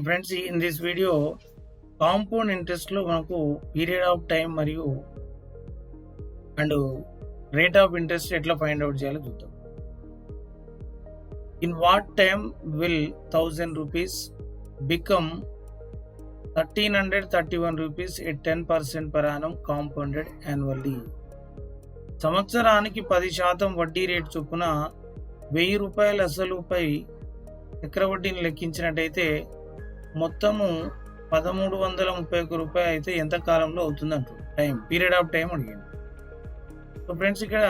Friends, in this video compound interest లో మనకు period of time మరియు అండ్ రేట్ ఆఫ్ ఇంట్రెస్ట్ ఎట్లా find out చేయాలో చూద్దాం. In what time will 1000 rupees become 1331 rupees at 10% per annum compounded annually. సంవత్సరానికి 10% వడ్డీ rate చొప్పున 1000 రూపాయల అసలుపై చక్రవడ్డీని లెక్కించినట్టయితే మొత్తము 1331 రూపాయలు అయితే ఎంత కాలంలో అవుతుంది అంటారు. టైం, పీరియడ్ ఆఫ్ టైం అడిగింది. సో ఫ్రెండ్స్, ఇక్కడ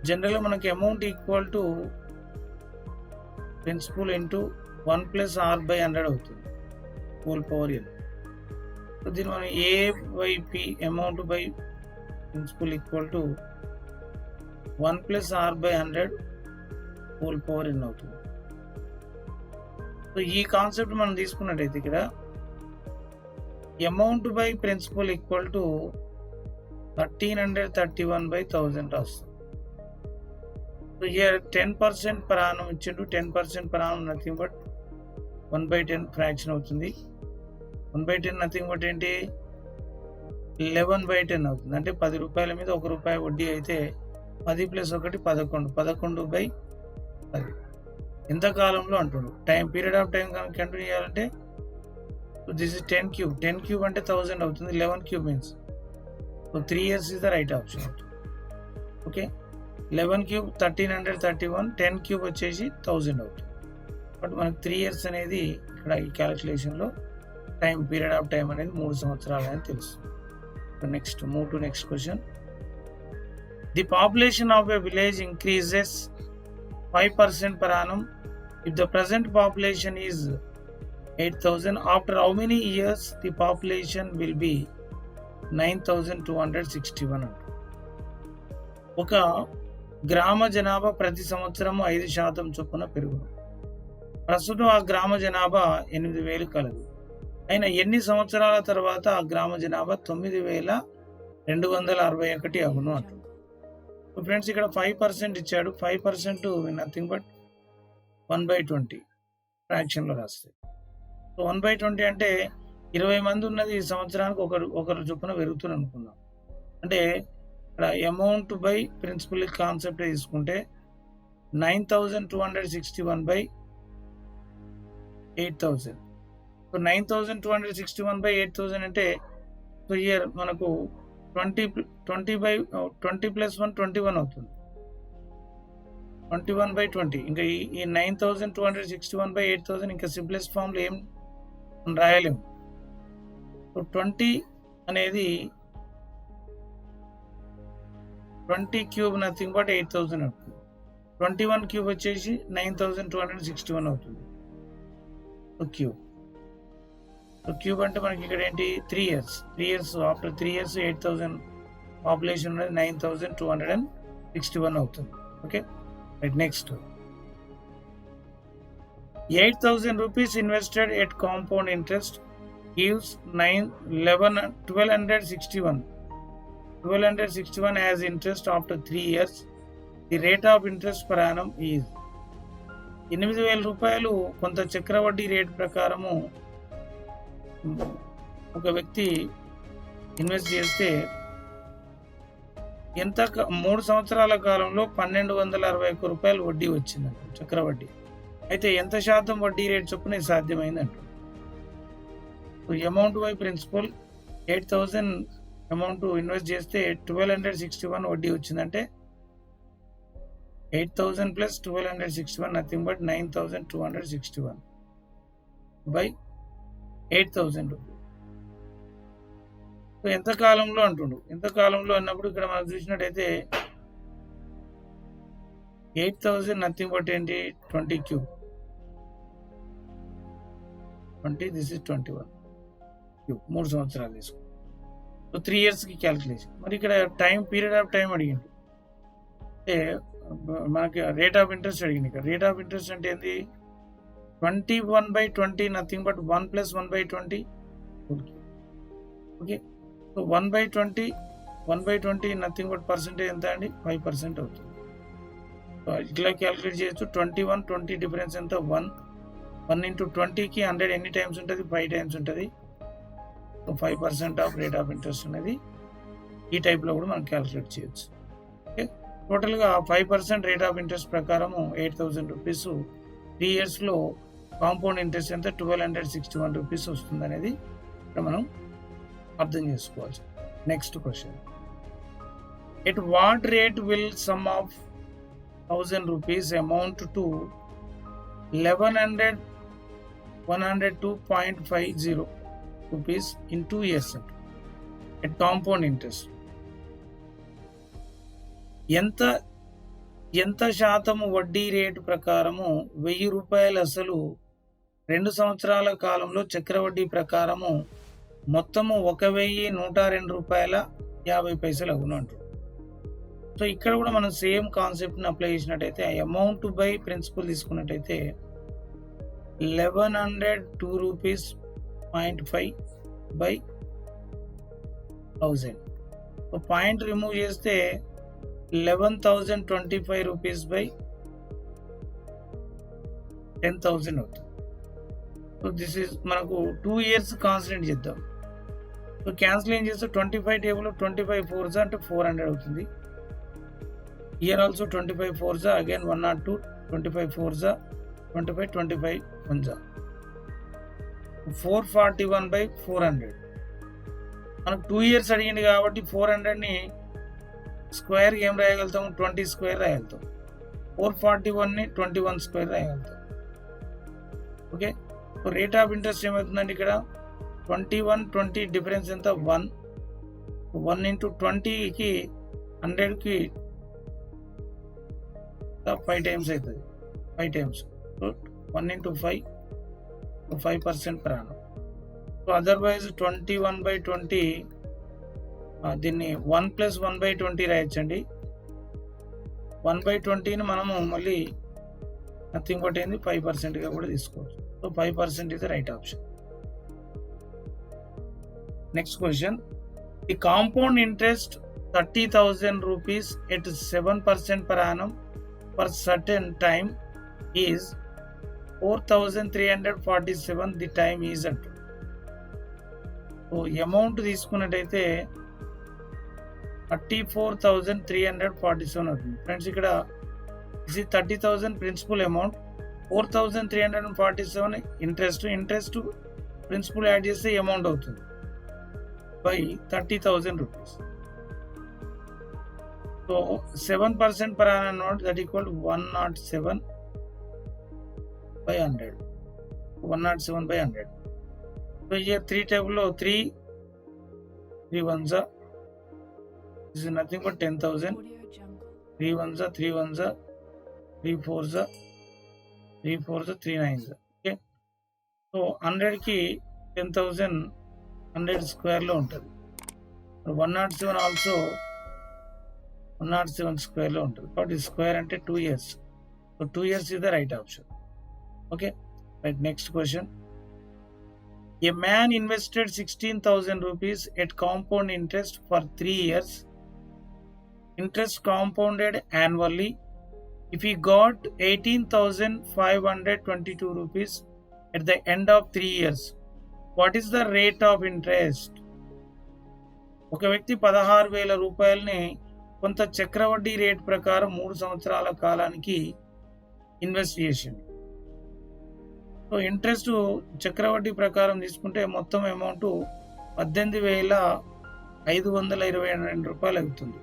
జనరల్గా మనకి amount equal to principal into 1 + r/100 అవుతుంది, హోల్ పవర్ n. సో దీన్ని మనం A/P amount by principal equal to 1 + r/100 whole power n అవుతుంది. సో ఈ కాన్సెప్ట్ మనం తీసుకున్నట్టయితే ఇక్కడ amount by principal equal to 1331/1000 రాస్తాం. సో ఇయర్ 10% per annum ఇచ్చిండు. 10% per annum nothing but 1/10 fraction అవుతుంది. 1/10 నథింగ్ బట్ ఏంటి, 11/10 అవుతుంది. అంటే 10 రూపాయల మీద 1 రూపాయి వడ్డీ అయితే 10 + 1 11, 11/10. ఎంత కాలంలో అంటున్నాడు. టైం, పీరియడ్ ఆఫ్ టైం కనుక కంటిన్యూ చేయాలంటే దిస్ ఇస్ 10 క్యూబ్. 10 క్యూబ్ అంటే 1000 అవుతుంది. 11 cube means 3 years is the right option. Okay, 11 cube 1331, 10 cube వచ్చేసి 1000 అవుతుంది. బట్ మనకు 3 years అనేది ఇక్కడ ఈ క్యాలిక్యులేషన్లో టైం, పీరియడ్ ఆఫ్ టైం అనేది 3 సంవత్సరాలు అని తెలుస్తుంది. Next move to next question. The population of a village increases 5% per annum if the present population is 8,000. After how many years the population will be 9,261? ఒక గ్రామ జనాభా ప్రతి సంవత్సరం 5% చొప్పున పెరుగును. ప్రస్తుతం ఆ గ్రామ జనాభా 8,000 కలదు. అయినా ఎన్ని సంవత్సరాల తర్వాత ఆ గ్రామ జనాభా 9,261 అగును అంటుంది. ఫ్రెండ్స్, ఇక్కడ 5% ఇచ్చాడు. 5% నథింగ్ బట్ 1/20 ఫ్రాక్షన్లో రాస్తాయి. సో 1/20 అంటే 20 మంది ఉన్నది ఈ సంవత్సరానికి ఒకరు చొప్పున పెరుగుతుంది అనుకుందాం. అంటే ఇక్కడ అమౌంట్ బై ప్రిన్సిపల్ కాన్సెప్ట్ తీసుకుంటే 9,261/8000. సో 9,261/8000 అంటే సో ఇయర్ మనకు 20 + 1 21 అవుతుంది. 21/20. ఇంకా ఈ 9,261/8000 ఇంకా సింప్లెస్ట్ ఫామ్లో ఏం రాయలేము. సో 20 అనేది 20 క్యూబ్ నథింగ్ బట్ 8000 అవుతుంది. 21 క్యూబ్ వచ్చేసి 9,261 అవుతుంది. క్యూబ్ క్యూబ్ అంటే మనకి ఇక్కడ ఏంటి, 3 years. ఆఫ్టర్ 3 years 8,000 పాపులేషన్ ఉన్నది 9,261 అవుతుంది. Okay, right. Next 8,000 rupees invested at compound interest gives 1261 as interest after 3 years. The rate of interest per annum is. 8,000 రూపాయలు కొంత చక్రవడ్డీ రేట్ ప్రకారము ఒక వ్యక్తి ఇన్వెస్ట్ చేస్తే ఎంత 3 సంవత్సరాల కాలంలో 1,261 రూపాయలు వడ్డీ వచ్చిందంట, చక్రవడ్డీ. అయితే ఎంత శాతం వడ్డీ రేట్ చొప్పున సాధ్యమైందంట. Amount by principal 8,000 amount invest చేస్తే 1,261 వడ్డీ వచ్చిందంటే 8,000 + 1,261 నథింగ్ బట్ 9,261/8,000 రూపీస్. సో ఎంత కాలంలో అంటుండు. ఎంత కాలంలో అన్నప్పుడు ఇక్కడ మనం చూసినట్టయితే 8,000 నథింగ్ బట్ ఏంటి, 20 క్యూబ్ 20, దిస్ ఇస్ 21 క్యూబ్. 3 సంవత్సరాలు తీసుకో. సో 3 yearsకి క్యాలిక్యులేషన్. మరి ఇక్కడ టైం, పీరియడ్ ఆఫ్ టైం అడిగింది. అంటే మనకి రేట్ ఆఫ్ ఇంట్రెస్ట్ అడిగింది. ఇక్కడ రేట్ ఆఫ్ ఇంట్రెస్ట్ అంటే ఏంటి, 21/20 nothing but 1 + 1/20. Okay, so 1/20 nothing but percentage ఎంత అండి, 5% అవుతుంది. సో ఇట్లా క్యాలిక్యులేట్ చేయొచ్చు. 21, 20 డిఫరెన్స్ ఎంత, 1. 1 into 20కి 100 ఎన్ని టైమ్స్ ఉంటుంది? 5 టైమ్స్ ఉంటుంది. So 5% of rate of interest అనేది ఈ టైప్లో కూడా మనం క్యాలిక్యులేట్ చేయొచ్చు. ఓకే, టోటల్గా 5% రేట్ ఆఫ్ ఇంట్రెస్ట్ ప్రకారము 8,000 రూపీస్ 3 ఇయర్స్లో కాంపౌండ్ ఇంట్రెస్ట్ ఎంత 1,261 రూపీస్ వస్తుంది అనేది ఇక్కడ మనం అర్థం చేసుకోవచ్చు. Next question, at what rate will some of 1,000 rupees amount to 102.50 rupees in 2 years at compound interest. ఎంత శాతము వడ్డీ రేటు ప్రకారము 1000 రూపాయలు అసలు 2 సంవత్సరాల కాలంలో చక్రవడ్డీ ప్రకారము మొత్తము 1,102 రూపాయల 50 పైసలు అగును అంటారు. సో ఇక్కడ కూడా మనం సేమ్ కాన్సెప్ట్ని అప్లై చేసినట్టయితే అమౌంట్ బై ప్రిన్సిపల్ తీసుకున్నట్టయితే 1,102 rupees 0.5 by 1000. So point remove చేస్తే 11,025 రూపీస్ బై 10,000 అవుతుంది. సో దిస్ ఈజ్ మనకు 2 ఇయర్స్ కాన్స్టెంట్ చేద్దాం. సో క్యాన్సిల్ ఏం చేస్తే 25 టేబుల్ 25 4 అంటే 400 అవుతుంది. Year also 25 4 again 102, 25 4 25, 25 1 441/400. మనకు 2 ఇయర్స్ అడిగింది కాబట్టి 400ని స్క్వేర్ ఏం రాయగలుగుతాము? 20 స్క్వేర్ రాయగలుగుతాం. 441ని 21 స్క్వేర్ రాయగలుగుతాం. Okay, so rate of interest ఏమవుతుందండి ఇక్కడ 21 20 డిఫరెన్స్ ఎంత? 1 into 20కి 100కి 5 టైమ్స్ అవుతుంది. 5 times, so 1 into 5 5% per annum. So otherwise 21/20 దీన్ని 1 + 1/20 రాయొచ్చండి. 1/20ని మనము మళ్ళీ నథింగ్ బట్ ఏంది 5%గా కూడా తీసుకోవచ్చు. So 5% is the right option. Next question, the compound interest 30,000 rupees at 7% per annum for certain time is 4,347 the time is అంటు. So amount తీసుకున్నట్టయితే 34,347 అవుతుంది. Friends ఇక్కడ ఇది 30,000 principal amount, 4,347 interest principal add చేస్తే amount అవుతుంది by 30,000 rupees. So 7% per annum note that equal to 107/100. 107/100. So here 3 table 3 ones are, this is nothing but 10,000. 3 ones are 3 ones are 3 fours are 3 fours are 3 nines. Okay, so 100 ki 10,000 100 square lo untadi. 107 also 107 square lo untadi. But this square ante 2 years. So 2 years is the right option. Okay, right. Next question, a man invested 16,000 rupees at compound interest for 3 years. Interest compounded annually. If he got 18,522 rupees at the end of 3 years, what is the rate of interest? ఒక వ్యక్తి 16,000 రూపాయలని కొంత చక్రవడ్డీ rate ప్రకారం 3 సంవత్సరాల కాలానికి invest చేసింది. So interest చక్రవడ్డీ ప్రకారం తీసుకుంటే మొత్తం అమౌంట్ 18,522 రూపాయలు అవుతుంది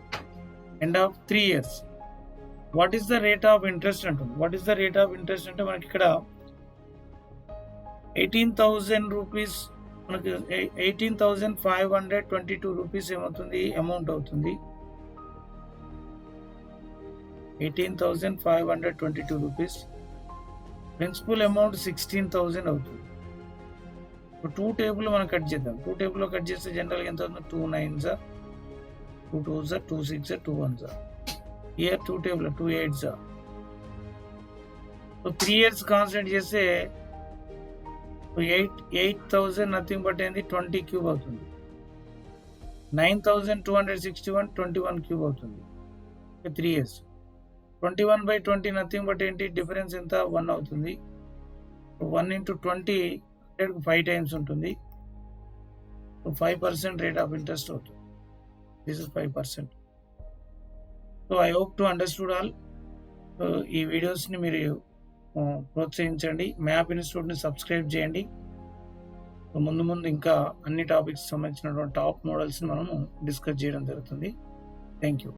end of 3 years. What is the rate of interest అంటుంది. What is the rate of interest అంటే మనకి ఇక్కడ 18,000 రూపీస్, మనకి 18,522 రూపీస్ ఏమవుతుంది అమౌంట్ అవుతుంది. 18,522 రూపీస్. ప్రిన్సిపల్ అమౌంట్ 16,000 అవుతుంది. 2 టేబుల్ మనం కట్ చేద్దాం. 2 టేబుల్లో కట్ చేస్తే జనరల్గా ఎంత అవుతుంది? 2 9s, 2 2s, 2 6, 2 1s. Year 2 table 2 8s. So 3 years concentrate చేస్తే 8,000 నథింగ్ బట్ ఏంది 20 క్యూబ్ అవుతుంది. 9,261 21 క్యూబ్ అవుతుంది 3 ఇయర్స్. 21/20 నథింగ్ బట్ ఏంటి డిఫరెన్స్ ఎంత? 1 అవుతుంది. 1/20 100కు 5 టైమ్స్ ఉంటుంది. 5% రేట్ ఆఫ్ ఇంట్రెస్ట్ అవుతుంది. This is 5%. So I hope to understood all. ఈ వీడియోస్‌ని మీరు ప్రోత్సహించండి. మ్యాప్ ఇన్‌స్టిట్యూట్‌ని సబ్స్క్రైబ్ చేయండి. ముందు ఇంకా అన్ని టాపిక్స్ సంబంధించినటువంటి టాప్ మోడల్స్‌ని మనము డిస్కస్ చేయడం జరుగుతుంది. Thank you.